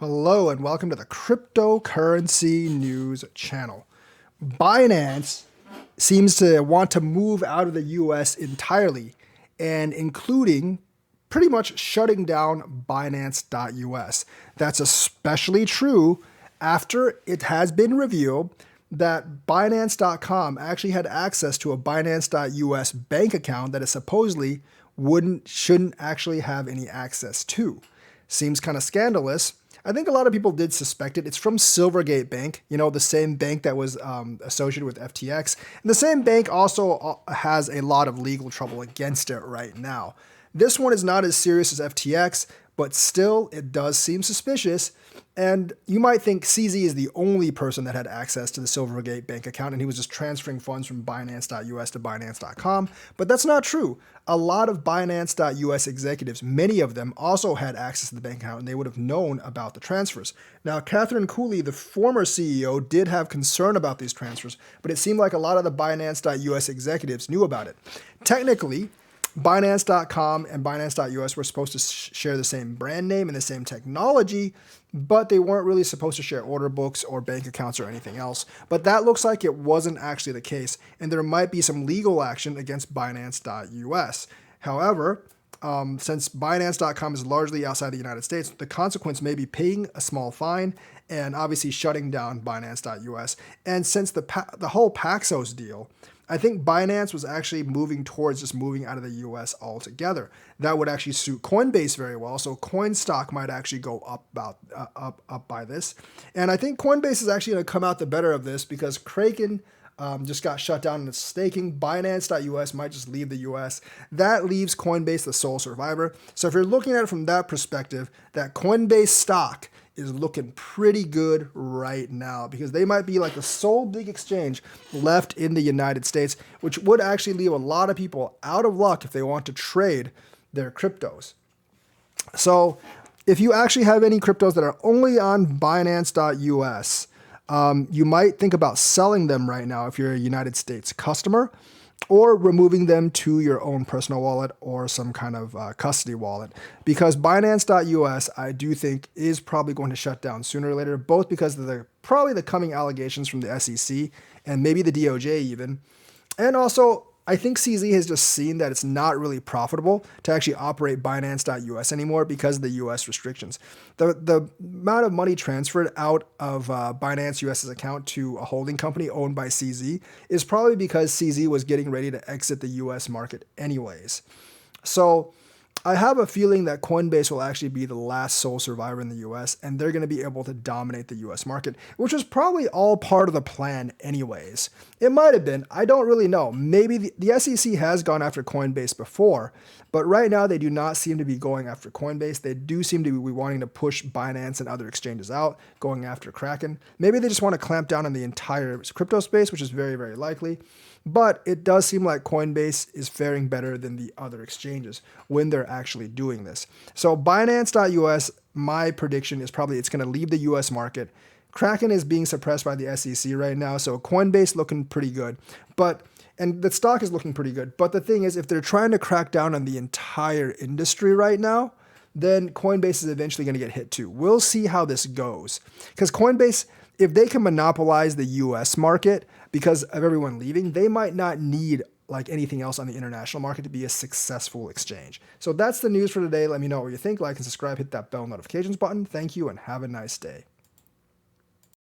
Hello and welcome to the Cryptocurrency News channel. Binance seems to want to move out of the US entirely and including pretty much shutting down Binance.us. That's especially true after it has been revealed that Binance.com actually had access to a Binance.us bank account that it supposedly shouldn't actually have any access to. Seems kind of scandalous. I think a lot of people did suspect it. It's from Silvergate Bank, the same bank that was associated with FTX. And the same bank also has a lot of legal trouble against it right now. This one is not as serious as FTX, but still, it does seem suspicious. And you might think CZ is the only person that had access to the Silvergate bank account, and he was just transferring funds from Binance.us to Binance.com. But that's not true. A lot of Binance.us executives, many of them, also had access to the bank account, and they would have known about the transfers. Now, Catherine Cooley, the former CEO, did have concern about these transfers, but it seemed like a lot of the Binance.us executives knew about it. Technically, Binance.com and Binance.us were supposed to share the same brand name and the same technology, but they weren't really supposed to share order books or bank accounts or anything else. But that looks like it wasn't actually the case, and there might be some legal action against Binance.us. However, since Binance.com is largely outside the United States, the consequence may be paying a small fine and obviously shutting down Binance.us. And since the whole Paxos deal, I think Binance was actually moving towards just moving out of the US altogether. That would actually suit Coinbase very well. So Coin stock might actually go up by this. And I think Coinbase is actually going to come out the better of this because Kraken just got shut down in its staking. Binance.us might just leave the US. That leaves Coinbase the sole survivor. So if you're looking at it from that perspective, that Coinbase stock is looking pretty good right now because they might be like the sole big exchange left in the United States, which would actually leave a lot of people out of luck if they want to trade their cryptos. So if you actually have any cryptos that are only on Binance.us, you might think about selling them right now if you're a United States customer, or removing them to your own personal wallet or some kind of custody wallet. Because Binance.us, I do think, is probably going to shut down sooner or later, both because of probably the coming allegations from the SEC and maybe the DOJ even. And also, I think CZ has just seen that it's not really profitable to actually operate Binance.us anymore because of the US restrictions. The amount of money transferred out of Binance US's account to a holding company owned by CZ is probably because CZ was getting ready to exit the US market anyways. So I have a feeling that Coinbase will actually be the last sole survivor in the US, and they're going to be able to dominate the US market, which was probably all part of the plan anyways. It might have been. I don't really know. Maybe the SEC has gone after Coinbase before, but right now they do not seem to be going after Coinbase. They do seem to be wanting to push Binance and other exchanges out, going after Kraken. Maybe they just want to clamp down on the entire crypto space, which is very, very likely. But it does seem like Coinbase is faring better than the other exchanges when they're actually doing this. So Binance.us, my prediction is probably it's going to leave the US market. Kraken is being suppressed by the SEC right now, so Coinbase looking pretty good. And the stock is looking pretty good. But the thing is, if they're trying to crack down on the entire industry right now, then Coinbase is eventually going to get hit too. We'll see how this goes. Because Coinbase, if they can monopolize the US market because of everyone leaving, they might not need like anything else on the international market to be a successful exchange. So that's the news for today. Let me know what you think. Like and subscribe, hit that bell notifications button. Thank you and have a nice day.